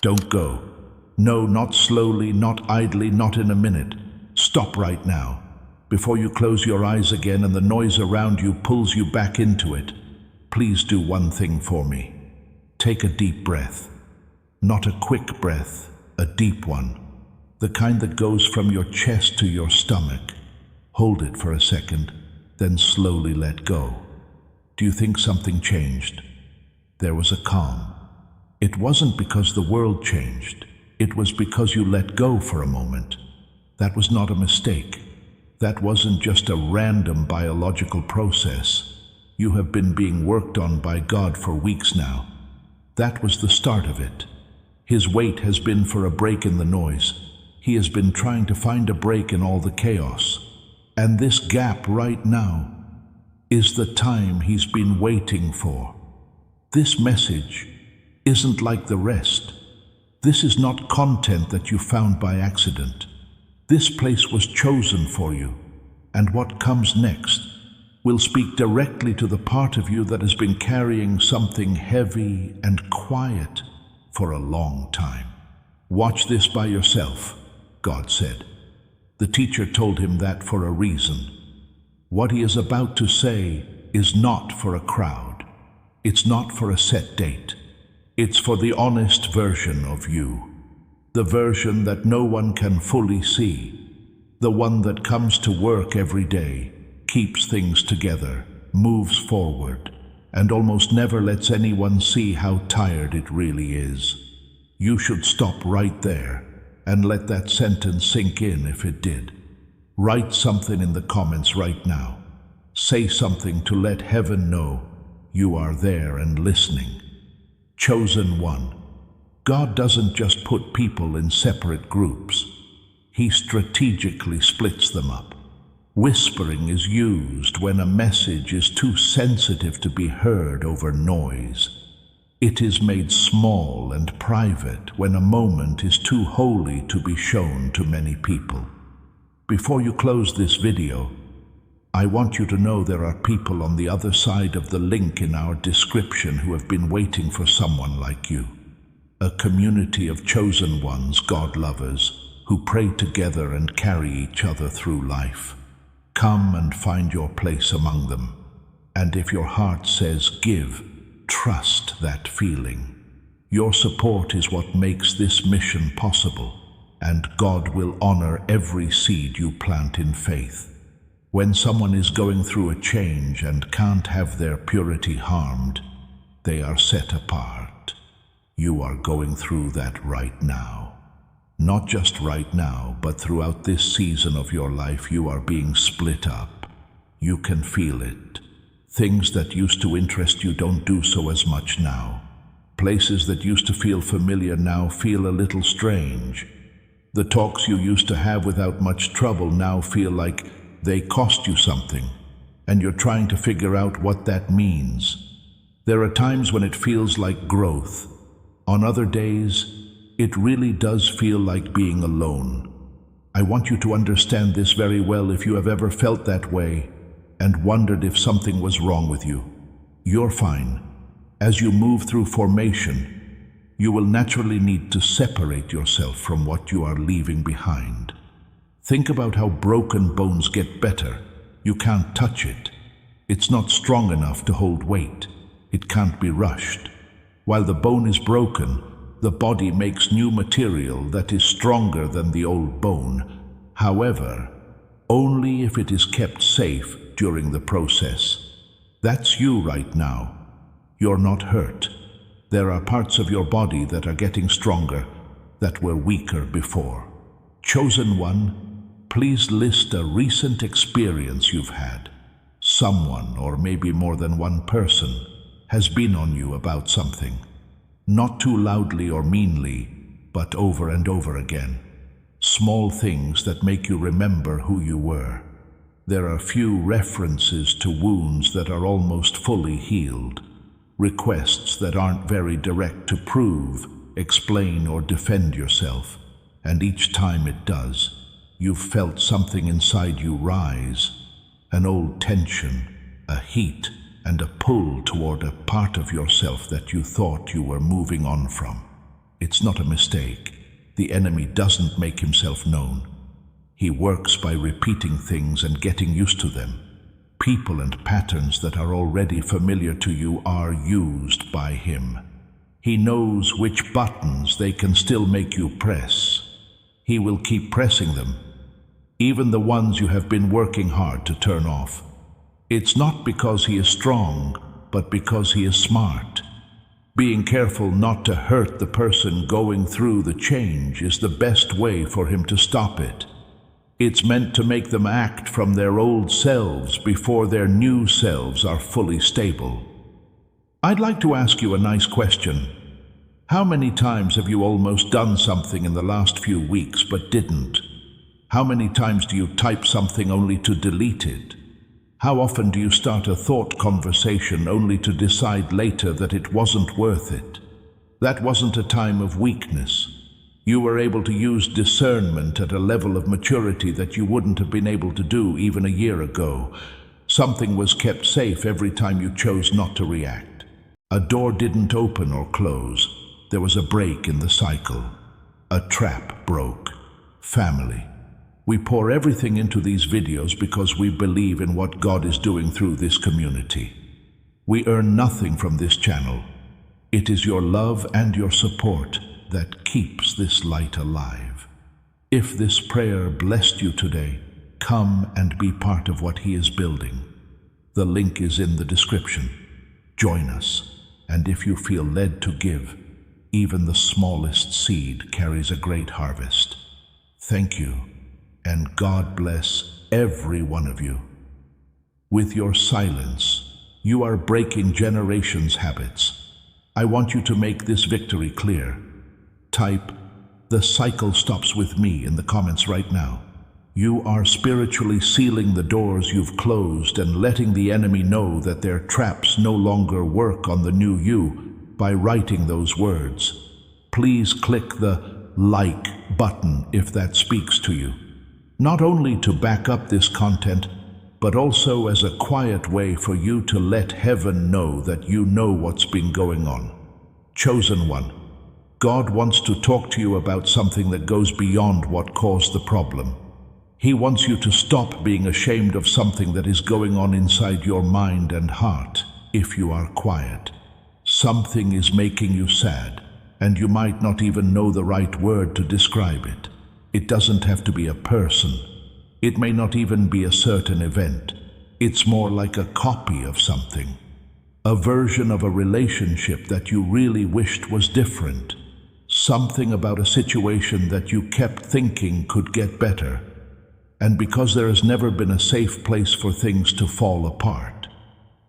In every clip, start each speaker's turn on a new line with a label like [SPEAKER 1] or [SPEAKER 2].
[SPEAKER 1] Don't go. No, not slowly, not idly, not in a minute. Stop right now, before you close your eyes again and the noise around you pulls you back into it. Please do one thing for me. Take a deep breath. Not a quick breath, a deep one. The kind that goes from your chest to your stomach. Hold it for a second, then slowly let go. Do you think something changed? There was a calm. It wasn't because the world changed. It was because you let go for a moment. That was not a mistake. That wasn't just a random biological process. You have been being worked on by God for weeks now. That was the start of it. His wait has been for a break in the noise. He has been trying to find a break in all the chaos. And this gap right now is the time he's been waiting for. This message isn't like the rest. This is not content that you found by accident. This place was chosen for you, and what comes next will speak directly to the part of you that has been carrying something heavy and quiet for a long time. Watch this by yourself, God said. The teacher told him that for a reason. What he is about to say is not for a crowd. It's not for a set date. It's for the honest version of you. The version that no one can fully see. The one that comes to work every day, keeps things together, moves forward, and almost never lets anyone see how tired it really is. You should stop right there and let that sentence sink in if it did. Write something in the comments right now. Say something to let heaven know you are there and listening. Chosen one. God doesn't just put people in separate groups. He strategically splits them up. Whispering is used when a message is too sensitive to be heard over noise. It is made small and private when a moment is too holy to be shown to many people. Before you close this video, I want you to know there are people on the other side of the link in our description who have been waiting for someone like you. A community of chosen ones, God lovers, who pray together and carry each other through life. Come and find your place among them. And if your heart says give, trust that feeling. Your support is what makes this mission possible, and God will honor every seed you plant in faith. When someone is going through a change and can't have their purity harmed, they are set apart. You are going through that right now. Not just right now, but throughout this season of your life, you are being split up. You can feel it. Things that used to interest you don't do so as much now. Places that used to feel familiar now feel a little strange. The talks you used to have without much trouble now feel like they cost you something, and you're trying to figure out what that means. There are times when it feels like growth. On other days, it really does feel like being alone. I want you to understand this very well if you have ever felt that way and wondered if something was wrong with you. You're fine. As you move through formation, you will naturally need to separate yourself from what you are leaving behind. Think about how broken bones get better. You can't touch it. It's not strong enough to hold weight. It can't be rushed. While the bone is broken, the body makes new material that is stronger than the old bone. However, only if it is kept safe during the process. That's you right now. You're not hurt. There are parts of your body that are getting stronger, that were weaker before. Chosen one, please list a recent experience you've had. Someone, or maybe more than one person, has been on you about something. Not too loudly or meanly, but over and over again. Small things that make you remember who you were. There are few references to wounds that are almost fully healed. Requests that aren't very direct to prove, explain, or defend yourself. And each time it does, you've felt something inside you rise. An old tension, a heat, and a pull toward a part of yourself that you thought you were moving on from. It's not a mistake. The enemy doesn't make himself known. He works by repeating things and getting used to them. People and patterns that are already familiar to you are used by him. He knows which buttons they can still make you press. He will keep pressing them, even the ones you have been working hard to turn off. It's not because he is strong, but because he is smart. Being careful not to hurt the person going through the change is the best way for him to stop it. It's meant to make them act from their old selves before their new selves are fully stable. I'd like to ask you a nice question. How many times have you almost done something in the last few weeks but didn't? How many times do you type something only to delete it? How often do you start a thought conversation only to decide later that it wasn't worth it? That wasn't a time of weakness. You were able to use discernment at a level of maturity that you wouldn't have been able to do even a year ago. Something was kept safe every time you chose not to react. A door didn't open or close. There was a break in the cycle. A trap broke. Family. We pour everything into these videos because we believe in what God is doing through this community. We earn nothing from this channel. It is your love and your support that keeps this light alive. If this prayer blessed you today, come and be part of what He is building. The link is in the description. Join us, and if you feel led to give, even the smallest seed carries a great harvest. Thank you, and God bless every one of you. With your silence, you are breaking generations' habits. I want you to make this victory clear. Type, "The cycle stops with me" in the comments right now. You are spiritually sealing the doors you've closed and letting the enemy know that their traps no longer work on the new you by writing those words. Please click the like button if that speaks to you. Not only to back up this content, but also as a quiet way for you to let heaven know that you know what's been going on. Chosen one, God wants to talk to you about something that goes beyond what caused the problem. He wants you to stop being ashamed of something that is going on inside your mind and heart if you are quiet. Something is making you sad, and you might not even know the right word to describe it. It doesn't have to be a person. It may not even be a certain event. It's more like a copy of something. A version of a relationship that you really wished was different. Something about a situation that you kept thinking could get better. And because there has never been a safe place for things to fall apart,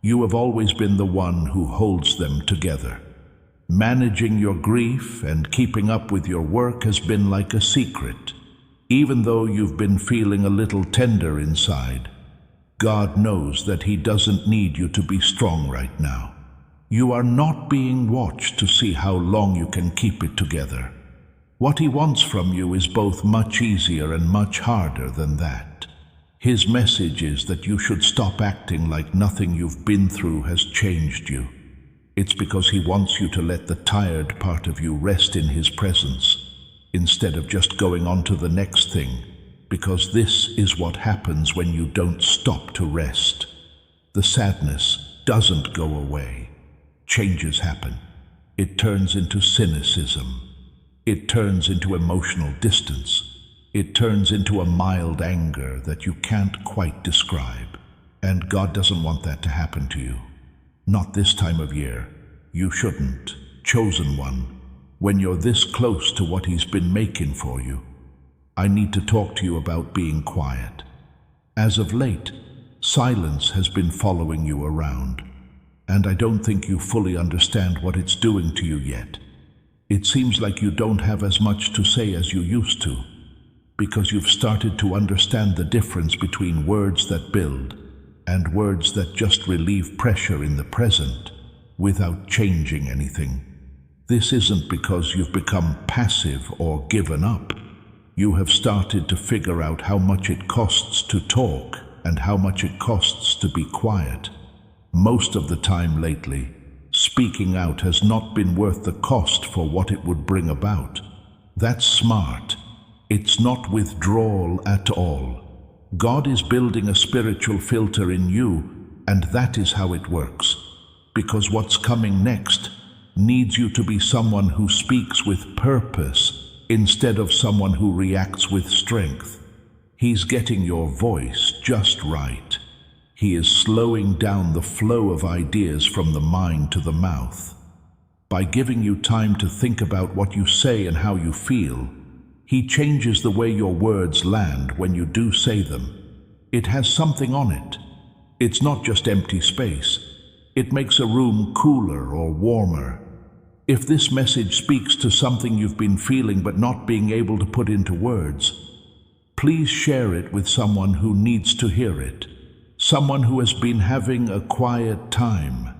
[SPEAKER 1] you have always been the one who holds them together. Managing your grief and keeping up with your work has been like a secret. Even though you've been feeling a little tender inside, God knows that He doesn't need you to be strong right now. You are not being watched to see how long you can keep it together. What He wants from you is both much easier and much harder than that. His message is that you should stop acting like nothing you've been through has changed you. It's because He wants you to let the tired part of you rest in His presence, instead of just going on to the next thing, because this is what happens when you don't stop to rest. The sadness doesn't go away. Changes happen. It turns into cynicism. It turns into emotional distance. It turns into a mild anger that you can't quite describe. And God doesn't want that to happen to you. Not this time of year. You shouldn't. Chosen one, when you're this close to what He's been making for you, I need to talk to you about being quiet. As of late, silence has been following you around, and I don't think you fully understand what it's doing to you yet. It seems like you don't have as much to say as you used to, because you've started to understand the difference between words that build and words that just relieve pressure in the present without changing anything. This isn't because you've become passive or given up. You have started to figure out how much it costs to talk and how much it costs to be quiet. Most of the time lately, Speaking out has not been worth the cost for what it would bring about. That's smart. It's not withdrawal at all. God is building a spiritual filter in you, and that is how it works. Because what's coming next needs you to be someone who speaks with purpose instead of someone who reacts with strength. He's getting your voice just right. He is slowing down the flow of ideas from the mind to the mouth. By giving you time to think about what you say and how you feel, He changes the way your words land when you do say them. It has something on it. It's not just empty space. It makes a room cooler or warmer. If this message speaks to something you've been feeling but not being able to put into words, please share it with someone who needs to hear it. Someone who has been having a quiet time.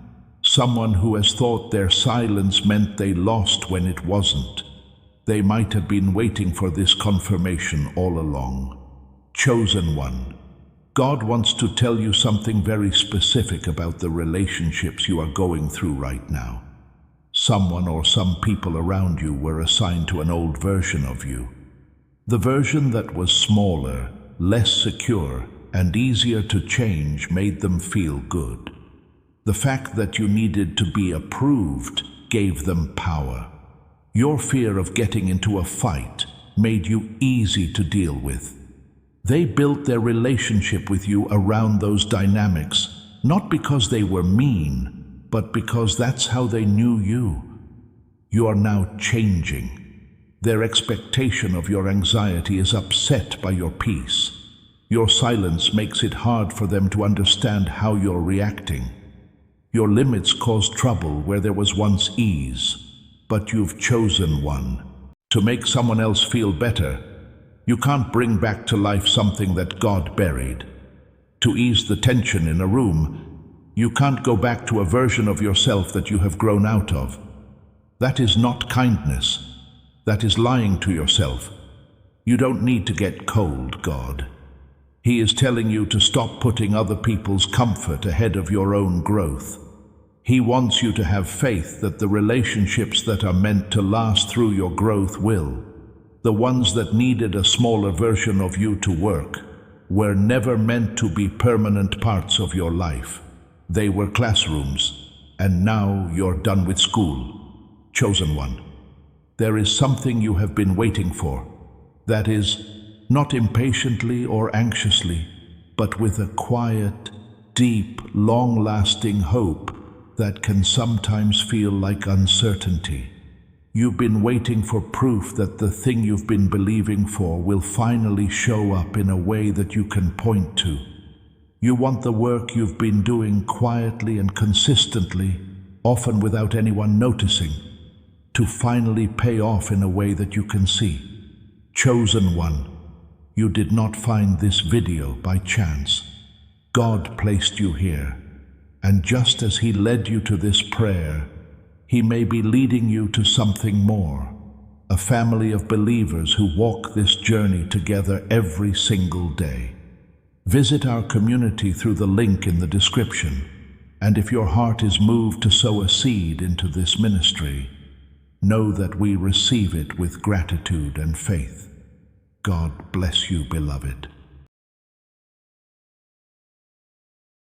[SPEAKER 1] Someone who has thought their silence meant they lost when it wasn't. They might have been waiting for this confirmation all along. Chosen one. God wants to tell you something very specific about the relationships you are going through right now. Someone or some people around you were assigned to an old version of you. The version that was smaller, less secure, and easier to change made them feel good. The fact that you needed to be approved gave them power. Your fear of getting into a fight made you easy to deal with. They built their relationship with you around those dynamics, not because they were mean, but because that's how they knew you. You are now changing. Their expectation of your anxiety is upset by your peace. Your silence makes it hard for them to understand how you're reacting. Your limits cause trouble where there was once ease, but you've chosen one. To make someone else feel better, you can't bring back to life something that God buried. To ease the tension in a room, you can't go back to a version of yourself that you have grown out of. That is not kindness. That is lying to yourself. You don't need to get cold, God. He is telling you to stop putting other people's comfort ahead of your own growth. He wants you to have faith that the relationships that are meant to last through your growth will. The ones that needed a smaller version of you to work were never meant to be permanent parts of your life. They were classrooms, and now you're done with school. Chosen one. There is something you have been waiting for. That is, not impatiently or anxiously, but with a quiet, deep, long-lasting hope that can sometimes feel like uncertainty. You've been waiting for proof that the thing you've been believing for will finally show up in a way that you can point to. You want the work you've been doing quietly and consistently, often without anyone noticing, to finally pay off in a way that you can see. Chosen one, you did not find this video by chance. God placed you here, and just as He led you to this prayer, He may be leading you to something more, a family of believers who walk this journey together every single day. Visit our community through the link in the description, and if your heart is moved to sow a seed into this ministry, know that we receive it with gratitude and faith. God bless you, beloved.